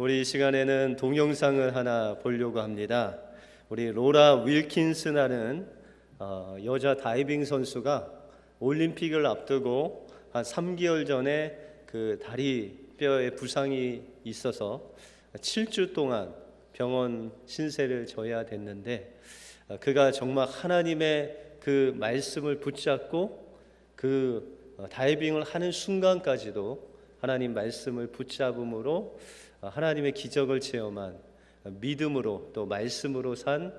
우리 이 시간에는 동영상을 하나 보려고 합니다. 우리 로라 윌킨스라는 여자 다이빙 선수가 올림픽을 앞두고 한 3개월 전에 그 다리 뼈에 부상이 있어서 7주 동안 병원 신세를 져야 됐는데, 그가 정말 하나님의 그 말씀을 붙잡고 그 다이빙을 하는 순간까지도 하나님 말씀을 붙잡음으로 하나님의 기적을 체험한, 믿음으로 또 말씀으로 산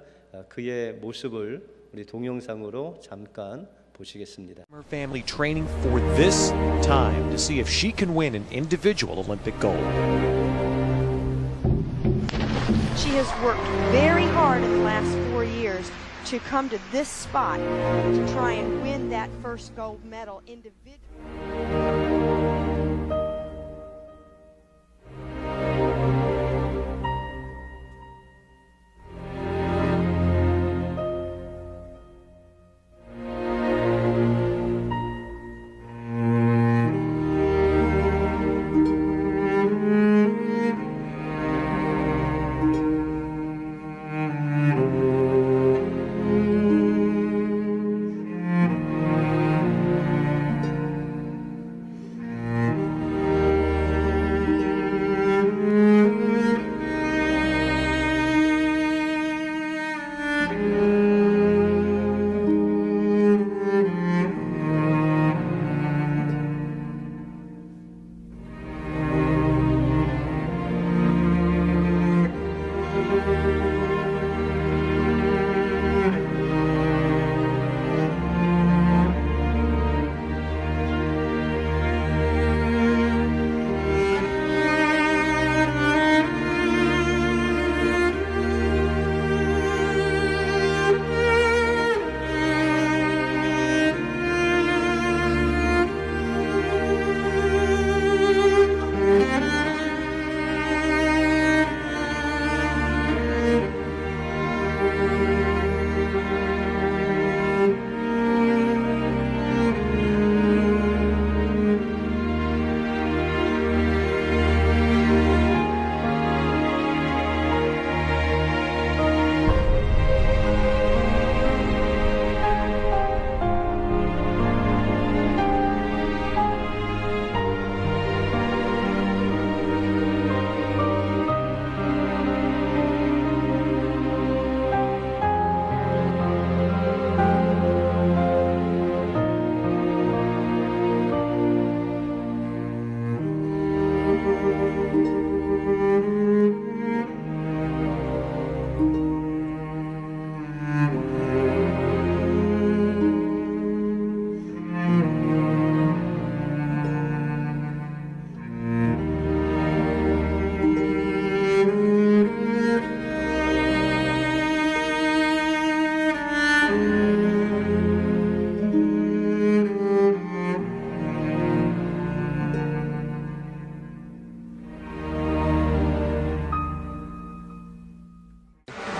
그의 모습을 우리 동영상으로 잠깐 보시겠습니다. Her family training for this time to see if she can win an individual Olympic gold. She has worked very hard in the last 4 years to come to this spot to try and win that first gold medal individually.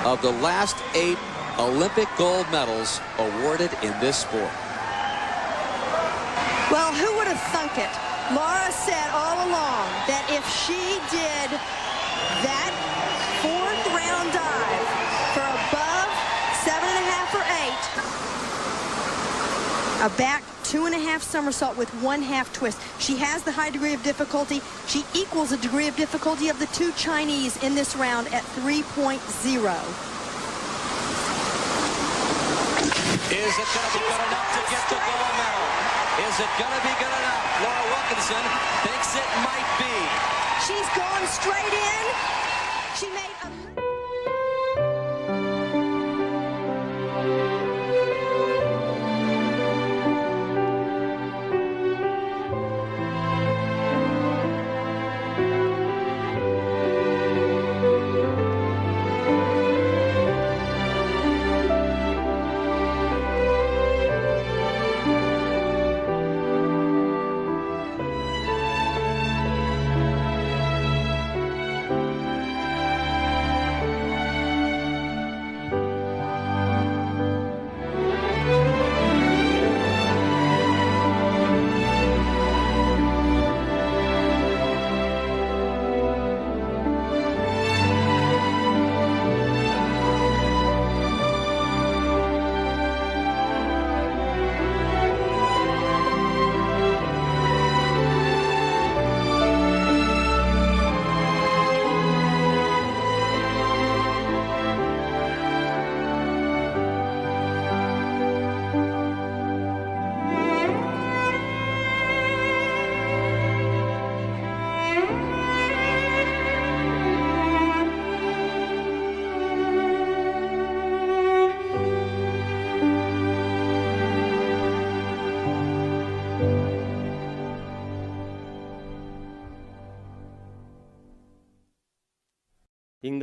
Of the last 8 Olympic gold medals awarded in this sport. Well, who would have thunk it? Laura said all along that if she did that fourth round dive for above 7.5 or 8, a back 2.5 somersault with 1/2 twist, she has the high degree of difficulty. She equals the degree of difficulty of the 2 Chinese in this round at 3.0. Is it going to be good enough to get the gold medal? Is it going to be good enough? Laura Wilkinson thinks it might be. She's gone straight in. She made a...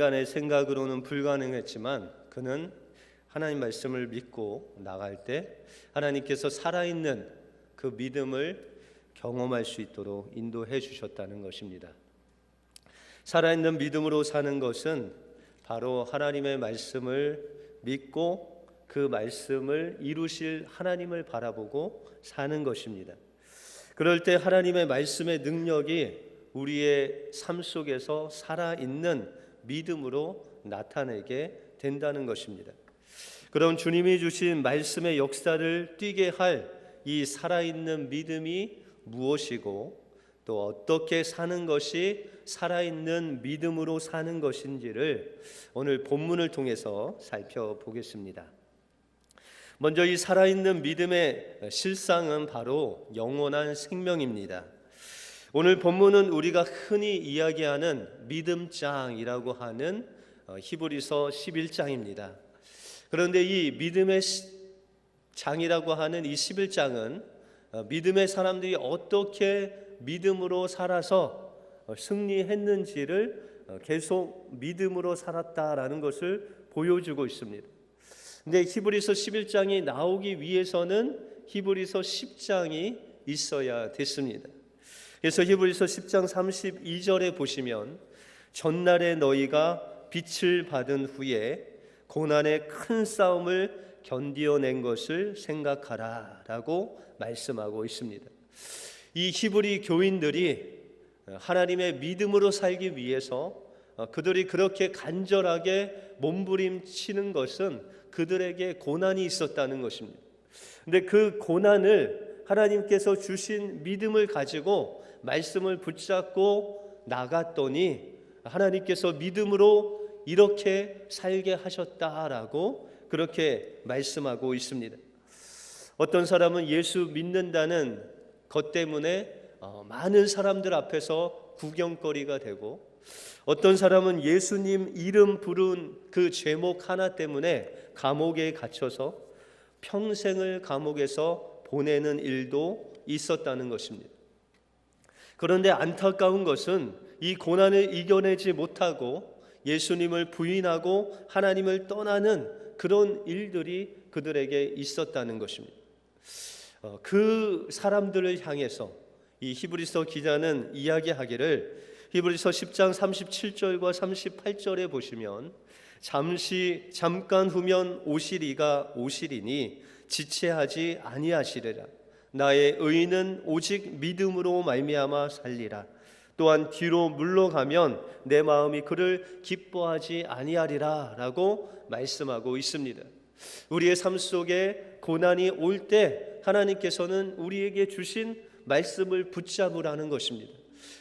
인간의 생각으로는 불가능했지만 그는 하나님 말씀을 믿고 나갈 때 하나님께서 살아있는 그 믿음을 경험할 수 있도록 인도해 주셨다는 것입니다. 살아있는 믿음으로 사는 것은 바로 하나님의 말씀을 믿고 그 말씀을 이루실 하나님을 바라보고 사는 것입니다. 그럴 때 하나님의 말씀의 능력이 우리의 삶 속에서 살아있는 믿음으로 나타내게 된다는 것입니다. 그럼 주님이 주신 말씀의 역사를 뛰게 할 이 살아있는 믿음이 무엇이고 또 어떻게 사는 것이 살아있는 믿음으로 사는 것인지를 오늘 본문을 통해서 살펴보겠습니다. 먼저 이 살아있는 믿음의 실상은 바로 영원한 생명입니다. 오늘 본문은 우리가 흔히 이야기하는 믿음장이라고 하는 히브리서 11장입니다. 그런데 이 믿음의 장이라고 하는 이 11장은 믿음의 사람들이 어떻게 믿음으로 살아서 승리했는지를 계속 믿음으로 살았다라는 것을 보여주고 있습니다. 근데 히브리서 11장이 나오기 위해서는 히브리서 10장이 있어야 됐습니다. 그래서 히브리서 10장 32절에 보시면 전날에 너희가 빛을 받은 후에 고난의 큰 싸움을 견디어낸 것을 생각하라 라고 말씀하고 있습니다. 이 히브리 교인들이 하나님의 믿음으로 살기 위해서 그들이 그렇게 간절하게 몸부림치는 것은 그들에게 고난이 있었다는 것입니다. 근데 그 고난을 하나님께서 주신 믿음을 가지고 말씀을 붙잡고 나갔더니 하나님께서 믿음으로 이렇게 살게 하셨다라고 그렇게 말씀하고 있습니다. 어떤 사람은 예수 믿는다는 것 때문에 많은 사람들 앞에서 구경거리가 되고, 어떤 사람은 예수님 이름 부른 그 제목 하나 때문에 감옥에 갇혀서 평생을 감옥에서 보내는 일도 있었다는 것입니다. 그런데 안타까운 것은 이 고난을 이겨내지 못하고 예수님을 부인하고 하나님을 떠나는 그런 일들이 그들에게 있었다는 것입니다. 그 사람들을 향해서 이 히브리서 기자는 이야기하기를 히브리서 10장 37절과 38절에 보시면 잠깐 후면 오시리가 오시리니 지체하지 아니하시리라. 나의 의인은 오직 믿음으로 말미암아 살리라. 또한 뒤로 물러가면 내 마음이 그를 기뻐하지 아니하리라 라고 말씀하고 있습니다. 우리의 삶 속에 고난이 올 때 하나님께서는 우리에게 주신 말씀을 붙잡으라는 것입니다.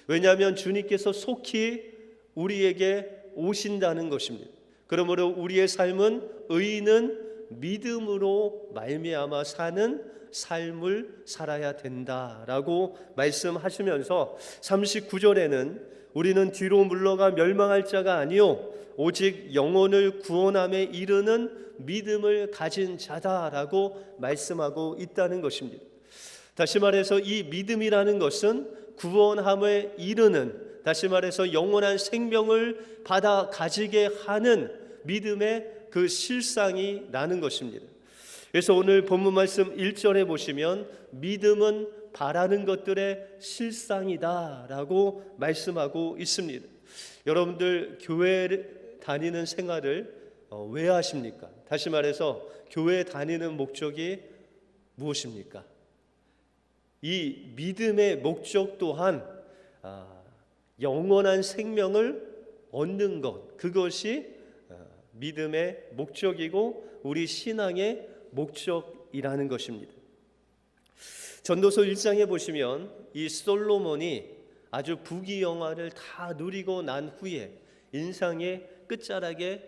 왜냐하면 주님께서 속히 우리에게 오신다는 것입니다. 그러므로 우리의 삶은 의인은 믿음으로 말미암아 사는 삶을 살아야 된다라고 말씀하시면서 39절에는 우리는 뒤로 물러가 멸망할 자가 아니요 오직 영혼을 구원함에 이르는 믿음을 가진 자다라고 말씀하고 있다는 것입니다. 다시 말해서 이 믿음이라는 것은 구원함에 이르는, 다시 말해서 영원한 생명을 받아 가지게 하는 믿음의 그 실상이 나는 것입니다. 그래서 오늘 본문 말씀 1절에 보시면 믿음은 바라는 것들의 실상이다 라고 말씀하고 있습니다. 여러분들 교회 다니는 생활을 왜 하십니까? 다시 말해서 교회 다니는 목적이 무엇입니까? 이 믿음의 목적 또한 영원한 생명을 얻는 것, 그것이 믿음의 목적이고 우리 신앙의 목적이라는 것입니다. 전도서 1장에 보시면 이 솔로몬이 아주 부귀영화를 다 누리고 난 후에 인생의 끝자락에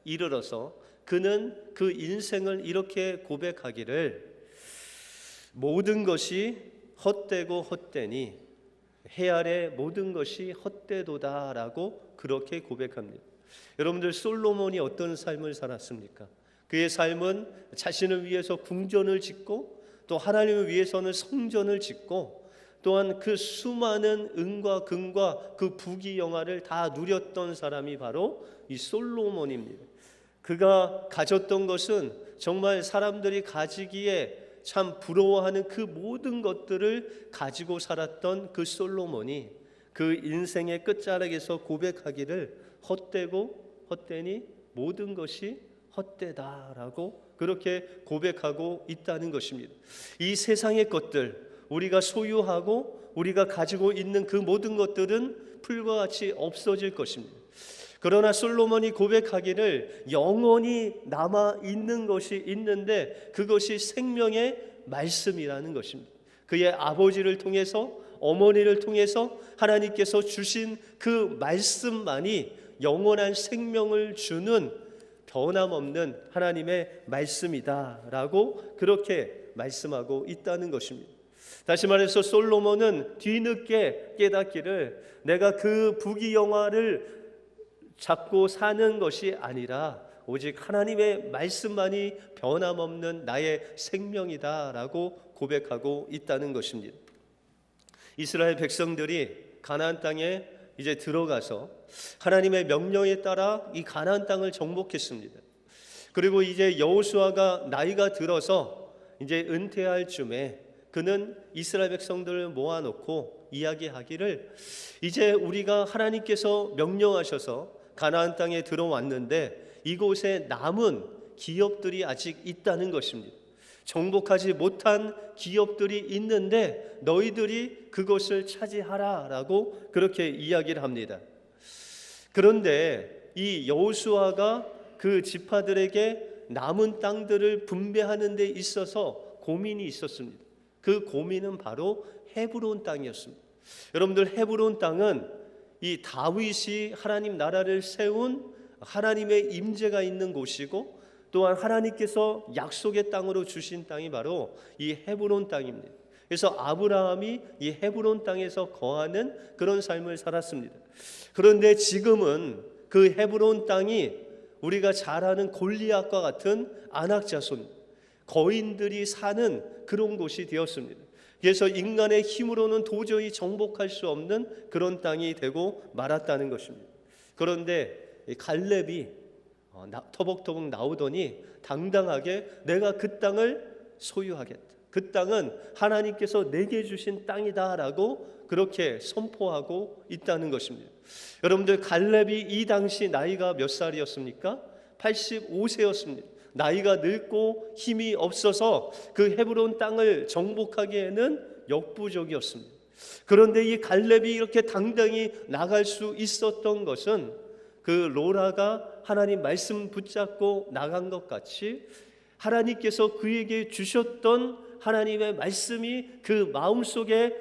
이르러서 그는 그 인생을 이렇게 고백하기를 모든 것이 헛되고 헛되니 해 아래 모든 것이 헛되도다라고 그렇게 고백합니다. 여러분들 솔로몬이 어떤 삶을 살았습니까? 그의 삶은 자신을 위해서 궁전을 짓고 또 하나님을 위해서는 성전을 짓고 또 또한 그 수많은 은과 금과 그 부귀영화를 다 누렸던 사람이 바로 이 솔로몬입니다. 그가 가졌던 것은 정말 사람들이 가지기에 참 부러워하는 그 모든 것들을 가지고 살았던 그 솔로몬이 그 인생의 끝자락에서 고백하기를 헛되고 헛되니 모든 것이 헛되다라고 그렇게 고백하고 있다는 것입니다. 이 세상의 것들, 우리가 소유하고 우리가 가지고 있는 그 모든 것들은 풀과 같이 없어질 것입니다. 그러나 솔로몬이 고백하기를 영원히 남아 있는 것이 있는데 그것이 생명의 말씀이라는 것입니다. 그의 아버지를 통해서 어머니를 통해서 하나님께서 주신 그 말씀만이 영원한 생명을 주는 변함없는 하나님의 말씀이다라고 그렇게 말씀하고 있다는 것입니다. 다시 말해서 솔로몬은 뒤늦게 깨닫기를 내가 그 부귀영화를 잡고 사는 것이 아니라 오직 하나님의 말씀만이 변함없는 나의 생명이다라고 고백하고 있다는 것입니다. 이스라엘 백성들이 가나안 땅에 이제 들어가서 하나님의 명령에 따라 이 가나안 땅을 정복했습니다. 그리고 이제 여호수아가 나이가 들어서 이제 은퇴할 쯤에 그는 이스라엘 백성들을 모아놓고 이야기하기를 이제 우리가 하나님께서 명령하셔서 가나안 땅에 들어왔는데 이곳에 남은 기업들이 아직 있다는 것입니다. 정복하지 못한 기업들이 있는데 너희들이 그것을 차지하라라고 그렇게 이야기를 합니다. 그런데 이 여호수아가 그 지파들에게 남은 땅들을 분배하는 데 있어서 고민이 있었습니다. 그 고민은 바로 헤브론 땅이었습니다. 여러분들, 헤브론 땅은 이 다윗이 하나님 나라를 세운 하나님의 임재가 있는 곳이고 또한 하나님께서 약속의 땅으로 주신 땅이 바로 이 헤브론 땅입니다. 그래서 아브라함이 이 헤브론 땅에서 거하는 그런 삶을 살았습니다. 그런데 지금은 그 헤브론 땅이 우리가 잘 아는 골리앗과 같은 아낙 자손, 거인들이 사는 그런 곳이 되었습니다. 그래서 인간의 힘으로는 도저히 정복할 수 없는 그런 땅이 되고 말았다는 것입니다. 그런데 갈렙이 터벅터벅 나오더니 당당하게 내가 그 땅을 소유하겠다. 그 땅은 하나님께서 내게 주신 땅이다라고 그렇게 선포하고 있다는 것입니다. 여러분들, 갈렙이 이 당시 나이가 몇 살이었습니까? 85세였습니다. 나이가 늙고 힘이 없어서 그 헤브론 땅을 정복하기에는 역부족이었습니다. 그런데 이 갈렙이 이렇게 당당히 나갈 수 있었던 것은 그 로라가 하나님 말씀 붙잡고 나간 것 같이 하나님께서 그에게 주셨던 하나님의 말씀이 그 마음속에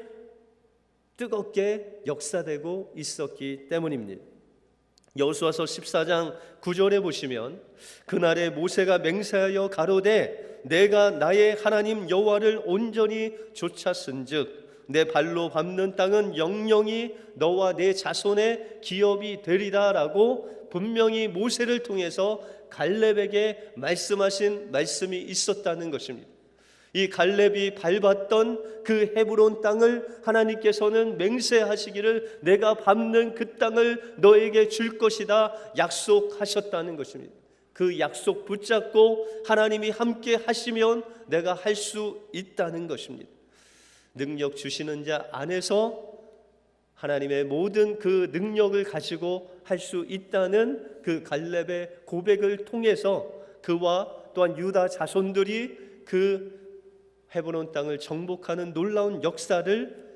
뜨겁게 역사되고 있었기 때문입니다. 여호수아서 14장 9절에 보시면 그날에 모세가 맹세하여 가로되 내가 나의 하나님 여호와를 온전히 좇았은즉 내 발로 밟는 땅은 영영이 너와 내 자손의 기업이 되리라라고 분명히 모세를 통해서 갈렙에게 말씀하신 말씀이 있었다는 것입니다. 이 갈렙이 밟았던 그 헤브론 땅을 하나님께서는 맹세하시기를 내가 밟는 그 땅을 너에게 줄 것이다 약속하셨다는 것입니다. 그 약속 붙잡고 하나님이 함께 하시면 내가 할 수 있다는 것입니다. 능력 주시는 자 안에서 하나님의 모든 그 능력을 가지고 할 수 있다는 그 갈렙의 고백을 통해서 그와 또한 유다 자손들이 그 헤브론 땅을 정복하는 놀라운 역사를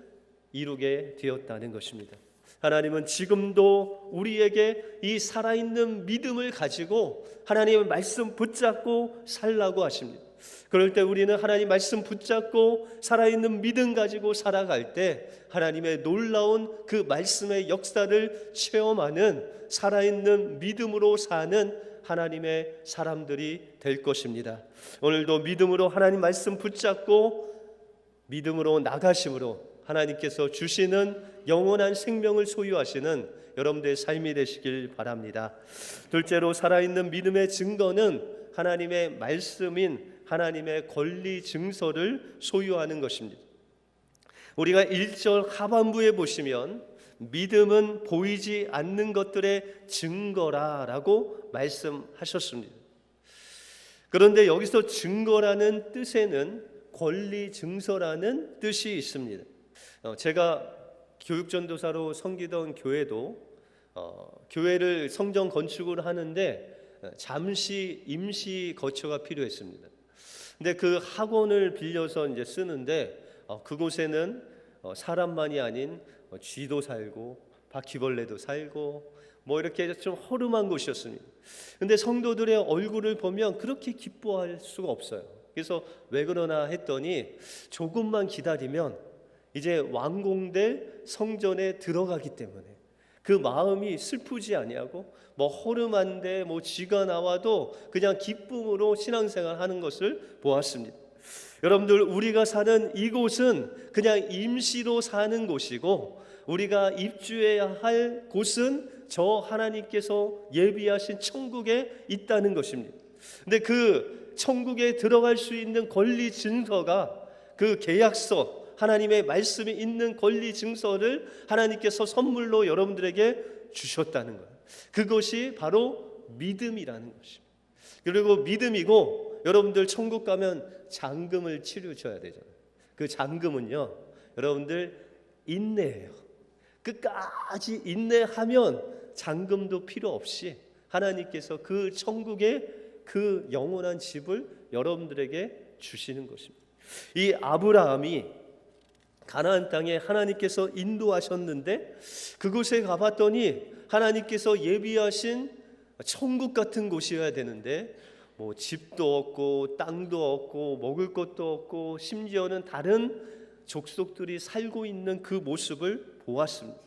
이루게 되었다는 것입니다. 하나님은 지금도 우리에게 이 살아있는 믿음을 가지고 하나님의 말씀 붙잡고 살라고 하십니다. 그럴 때 우리는 하나님 말씀 붙잡고 살아있는 믿음 가지고 살아갈 때 하나님의 놀라운 그 말씀의 역사를 체험하는 살아있는 믿음으로 사는 하나님의 사람들이 될 것입니다. 오늘도 믿음으로 하나님 말씀 붙잡고 믿음으로 나가심으로 하나님께서 주시는 영원한 생명을 소유하시는 여러분들의 삶이 되시길 바랍니다. 둘째로, 살아있는 믿음의 증거는 하나님의 말씀인 하나님의 권리 증서를 소유하는 것입니다. 우리가 1절 하반부에 보시면 믿음은 보이지 않는 것들의 증거라라고 말씀하셨습니다. 그런데 여기서 증거라는 뜻에는 권리 증서라는 뜻이 있습니다. 제가 교육전도사로 섬기던 교회도 교회를 성전 건축을 하는데 잠시 임시 거처가 필요했습니다. 근데 그 학원을 빌려서 이제 쓰는데 그곳에는 사람만이 아닌 쥐도 살고 바퀴벌레도 살고 뭐 이렇게 좀 허름한 곳이었습니다. 근데 성도들의 얼굴을 보면 그렇게 기뻐할 수가 없어요. 그래서 왜 그러나 했더니 조금만 기다리면 이제 완공될 성전에 들어가기 때문에 그 마음이 슬프지 아니하고 뭐 허름한데 뭐 쥐가 나와도 그냥 기쁨으로 신앙생활 하는 것을 보았습니다. 여러분들, 우리가 사는 이곳은 그냥 임시로 사는 곳이고 우리가 입주해야 할 곳은 저 하나님께서 예비하신 천국에 있다는 것입니다. 근데 그 천국에 들어갈 수 있는 권리 증서가 그 계약서, 하나님의 말씀이 있는 권리 증서를 하나님께서 선물로 여러분들에게 주셨다는 거예요. 그것이 바로 믿음이라는 것입니다. 그리고 믿음이고, 여러분들 천국 가면 잔금을 치르셔야 되잖아요. 그 잔금은요, 여러분들 인내예요. 끝까지 인내하면 잔금도 필요 없이 하나님께서 그 천국의 그 영원한 집을 여러분들에게 주시는 것입니다. 이 아브라함이 가나안 땅에 하나님께서 인도하셨는데 그곳에 가봤더니 하나님께서 예비하신 천국 같은 곳이어야 되는데 뭐 집도 없고 땅도 없고 먹을 것도 없고 심지어는 다른 족속들이 살고 있는 그 모습을 보았습니다.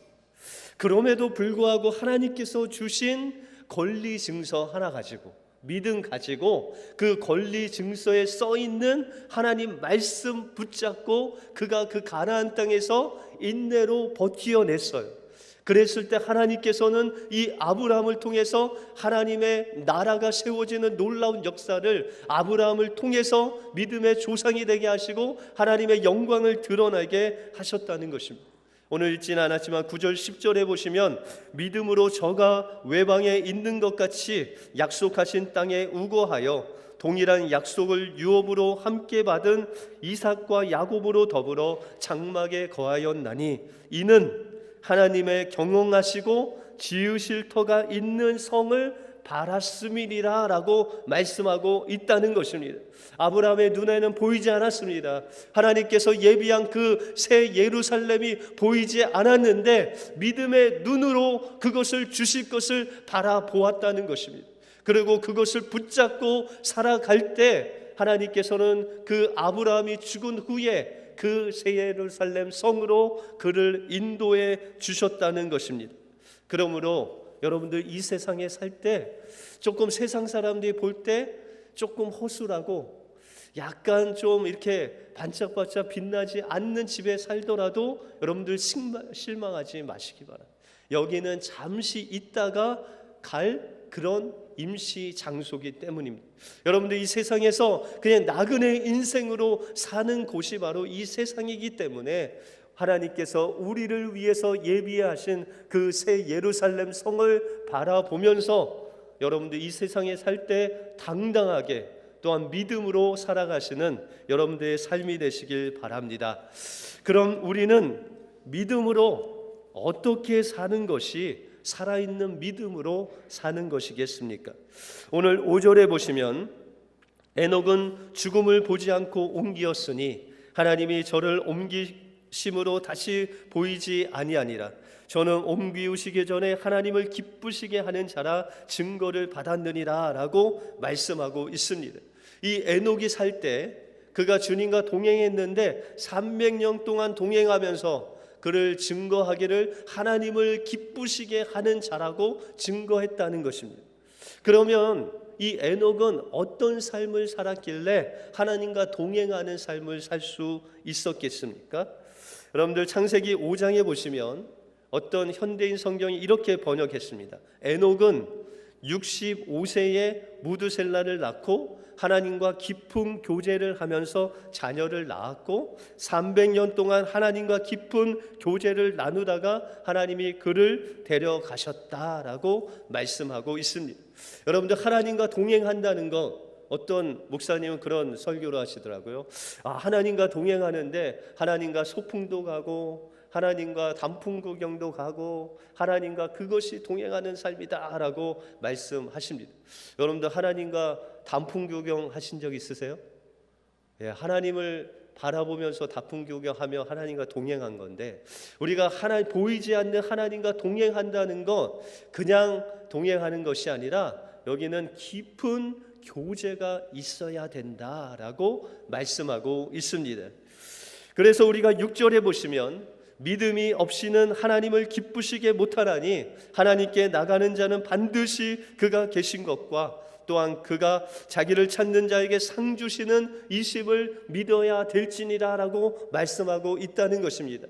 그럼에도 불구하고 하나님께서 주신 권리 증서 하나 가지고, 믿음 가지고 그 권리 증서에 써 있는 하나님 말씀 붙잡고 그가 그 가나안 땅에서 인내로 버티어냈어요. 그랬을 때 하나님께서는 이 아브라함을 통해서 하나님의 나라가 세워지는 놀라운 역사를 아브라함을 통해서 믿음의 조상이 되게 하시고 하나님의 영광을 드러나게 하셨다는 것입니다. 오늘 읽지는 않았지만 9절 10절에 보시면 믿음으로 저가 외방에 있는 것 같이 약속하신 땅에 우거하여 동일한 약속을 유업으로 함께 받은 이삭과 야곱으로 더불어 장막에 거하였나니 이는 하나님의 경영하시고 지으실 터가 있는 성을 바랐음이니라 라고 말씀하고 있다는 것입니다. 아브라함의 눈에는 보이지 않았습니다. 하나님께서 예비한 그 새 예루살렘이 보이지 않았는데 믿음의 눈으로 그것을 주실 것을 바라보았다는 것입니다. 그리고 그것을 붙잡고 살아갈 때 하나님께서는 그 아브라함이 죽은 후에 그 새 예루살렘 성으로 그를 인도해 주셨다는 것입니다. 그러므로 여러분들 이 세상에 살 때 조금 세상 사람들이 볼 때 조금 허술하고 약간 좀 이렇게 반짝반짝 빛나지 않는 집에 살더라도 여러분들 실망하지 마시기 바랍니다. 여기는 잠시 있다가 갈 그런 임시 장소이기 때문입니다. 여러분들 이 세상에서 그냥 나그네 인생으로 사는 곳이 바로 이 세상이기 때문에 하나님께서 우리를 위해서 예비하신 그 새 예루살렘 성을 바라보면서 여러분들 이 세상에 살 때 당당하게 또한 믿음으로 살아가시는 여러분들의 삶이 되시길 바랍니다. 그럼 우리는 믿음으로 어떻게 사는 것이 살아있는 믿음으로 사는 것이겠습니까? 오늘 5절에 보시면 에녹은 죽음을 보지 않고 옮기었으니 하나님이 저를 옮기심으로 다시 보이지 아니하니라. 저는 옮기우시기 전에 하나님을 기쁘시게 하는 자라 증거를 받았느니라 라고 말씀하고 있습니다. 이 에녹이 살 때 그가 주님과 동행했는데 300년 동안 동행하면서 그를 증거하기를 하나님을 기쁘시게 하는 자라고 증거했다는 것입니다. 그러면 이 에녹은 어떤 삶을 살았길래 하나님과 동행하는 삶을 살 수 있었겠습니까? 여러분들 창세기 5장에 보시면 어떤 현대인 성경이 이렇게 번역했습니다. 에녹은 65세에 무드셀라를 낳고 하나님과 깊은 교제를 하면서 자녀를 낳았고 300년 동안 하나님과 깊은 교제를 나누다가 하나님이 그를 데려가셨다라고 말씀하고 있습니다. 여러분들, 하나님과 동행한다는 것, 어떤 목사님은 그런 설교를 하시더라고요. 하나님과 동행하는데 하나님과 소풍도 가고 하나님과 단풍 구경도 가고 하나님과 그것이 동행하는 삶이다라고 말씀하십니다. 여러분들, 하나님과 단풍 구경 하신 적 있으세요? 예, 하나님을 바라보면서 단풍 구경하며 하나님과 동행한 건데, 우리가 보이지 않는 하나님과 동행한다는 건 그냥 동행하는 것이 아니라 여기는 깊은 교제가 있어야 된다라고 말씀하고 있습니다. 그래서 우리가 6절에 보시면 믿음이 없이는 하나님을 기쁘시게 못하나니 하나님께 나가는 자는 반드시 그가 계신 것과 또한 그가 자기를 찾는 자에게 상 주시는 이심을 믿어야 될지니라 라고 말씀하고 있다는 것입니다.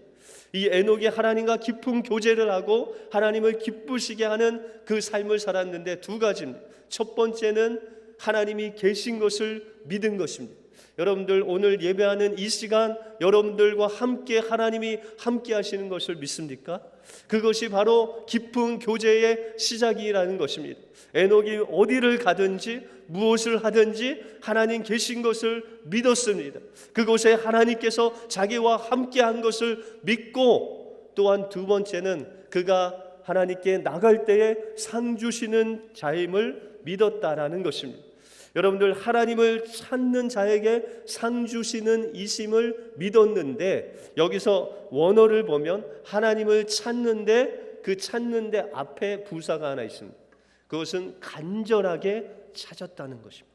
이 에녹이 하나님과 깊은 교제를 하고 하나님을 기쁘시게 하는 그 삶을 살았는데 두 가지입니다. 첫 번째는 하나님이 계신 것을 믿은 것입니다. 여러분들, 오늘 예배하는 이 시간 여러분들과 함께 하나님이 함께 하시는 것을 믿습니까? 그것이 바로 깊은 교제의 시작이라는 것입니다. 에녹이 어디를 가든지 무엇을 하든지 하나님 계신 것을 믿었습니다. 그곳에 하나님께서 자기와 함께 한 것을 믿고, 또한 두 번째는 그가 하나님께 나갈 때에 상 주시는 자임을 믿었다라는 것입니다. 여러분들, 하나님을 찾는 자에게 상 주시는 이심을 믿었는데, 여기서 원어를 보면 하나님을 찾는데 그 찾는데 앞에 부사가 하나 있습니다. 그것은 간절하게 찾았다는 것입니다.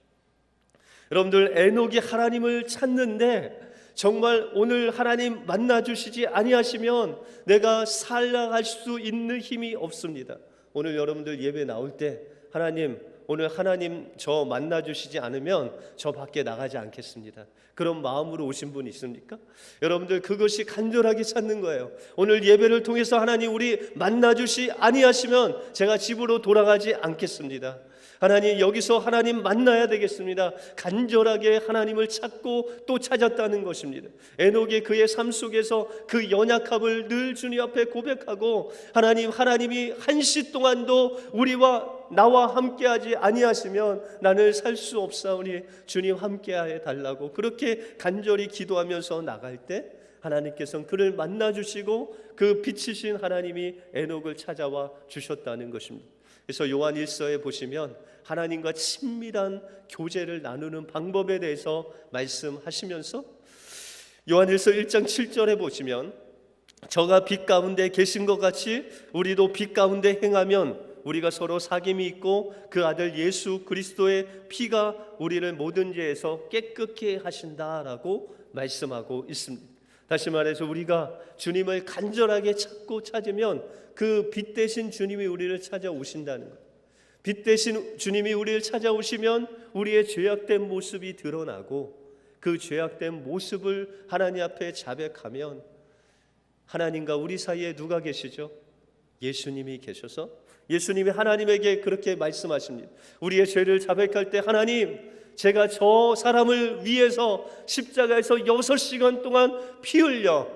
여러분들, 에녹이 하나님을 찾는데 정말 오늘 하나님 만나주시지 아니하시면 내가 살아갈 수 있는 힘이 없습니다. 오늘 여러분들 예배 나올 때 하나님, 오늘 하나님 저 만나주시지 않으면 저 밖에 나가지 않겠습니다. 그런 마음으로 오신 분 있습니까? 여러분들, 그것이 간절하게 찾는 거예요. 오늘 예배를 통해서 하나님 우리 만나주시 아니하시면 제가 집으로 돌아가지 않겠습니다. 하나님, 여기서 하나님 만나야 되겠습니다. 간절하게 하나님을 찾고 또 찾았다는 것입니다. 에녹이 그의 삶 속에서 그 연약함을 늘 주님 앞에 고백하고, 하나님이 한시 동안도 나와 함께하지 아니하시면 나는 살 수 없사오니 주님 함께해 달라고 그렇게 간절히 기도하면서 나갈 때 하나님께서는 그를 만나주시고 그 빛이신 하나님이 에녹을 찾아와 주셨다는 것입니다. 그래서 요한 1서에 보시면 하나님과 친밀한 교제를 나누는 방법에 대해서 말씀하시면서 요한 1서 1장 7절에 보시면 저가 빛 가운데 계신 것 같이 우리도 빛 가운데 행하면 우리가 서로 사귐이 있고 그 아들 예수 그리스도의 피가 우리를 모든 죄에서 깨끗게 하신다라고 말씀하고 있습니다. 다시 말해서 우리가 주님을 간절하게 찾고 찾으면 그 빛 대신 주님이 우리를 찾아오신다는 것. 빛 대신 주님이 우리를 찾아오시면 우리의 죄악된 모습이 드러나고 그 죄악된 모습을 하나님 앞에 자백하면 하나님과 우리 사이에 누가 계시죠? 예수님이 계셔서 예수님이 하나님에게 그렇게 말씀하십니다. 우리의 죄를 자백할 때 하나님, 제가 저 사람을 위해서 십자가에서 6시간 동안 피 흘려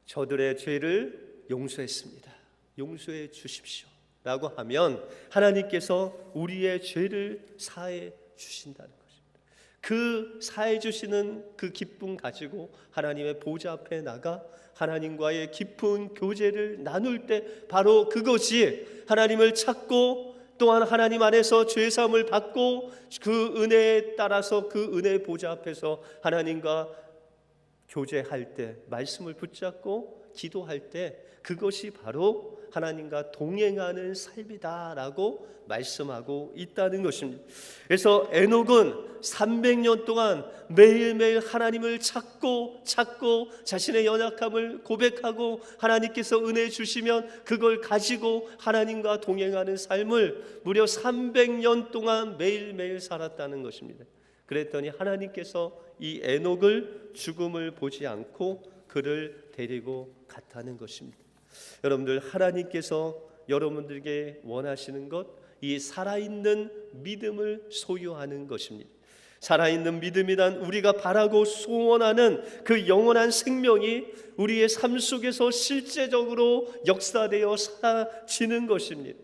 저들의 죄를 용서했습니다. 용서해 주십시오 라고 하면 하나님께서 우리의 죄를 사해 주신다는 것입니다. 그 사해 주시는 그 기쁨 가지고 하나님의 보좌 앞에 나가 하나님과의 깊은 교제를 나눌 때 바로 그것이 하나님을 찾고 또한 하나님 안에서 죄사함을 받고 그 은혜에 따라서 그 은혜의 보좌 앞에서 하나님과 교제할 때, 말씀을 붙잡고 기도할 때 그것이 바로 하나님과 동행하는 삶이다라고 말씀하고 있다는 것입니다. 그래서 에녹은 300년 동안 매일매일 하나님을 찾고 자신의 연약함을 고백하고 하나님께서 은혜 주시면 그걸 가지고 하나님과 동행하는 삶을 무려 300년 동안 매일매일 살았다는 것입니다. 그랬더니 하나님께서 이 에녹을 죽음을 보지 않고 그를 데리고 갔다는 것입니다. 여러분들, 하나님께서 여러분들에게 원하시는 것, 이 살아있는 믿음을 소유하는 것입니다. 살아있는 믿음이란 우리가 바라고 소원하는 그 영원한 생명이 우리의 삶 속에서 실제적으로 역사되어 사라지는 것입니다.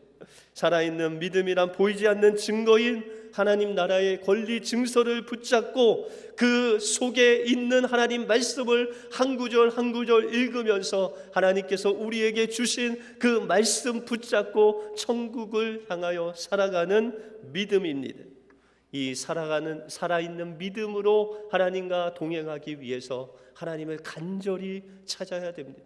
살아있는 믿음이란 보이지 않는 증거인 하나님 나라의 권리 증서를 붙잡고 그 속에 있는 하나님 말씀을 한 구절 한 구절 읽으면서 하나님께서 우리에게 주신 그 말씀 붙잡고 천국을 향하여 살아가는 믿음입니다. 이 살아있는 믿음으로 하나님과 동행하기 위해서 하나님을 간절히 찾아야 됩니다.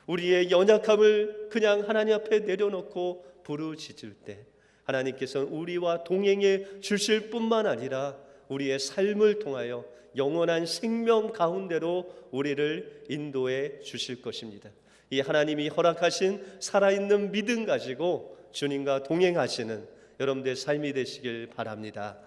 우리의 연약함을 그냥 하나님 앞에 내려놓고 부르짖을 때 하나님께서는 우리와 동행해 주실 뿐만 아니라 우리의 삶을 통하여 영원한 생명 가운데로 우리를 인도해 주실 것입니다. 이 하나님이 허락하신 살아있는 믿음 가지고 주님과 동행하시는 여러분들의 삶이 되시길 바랍니다.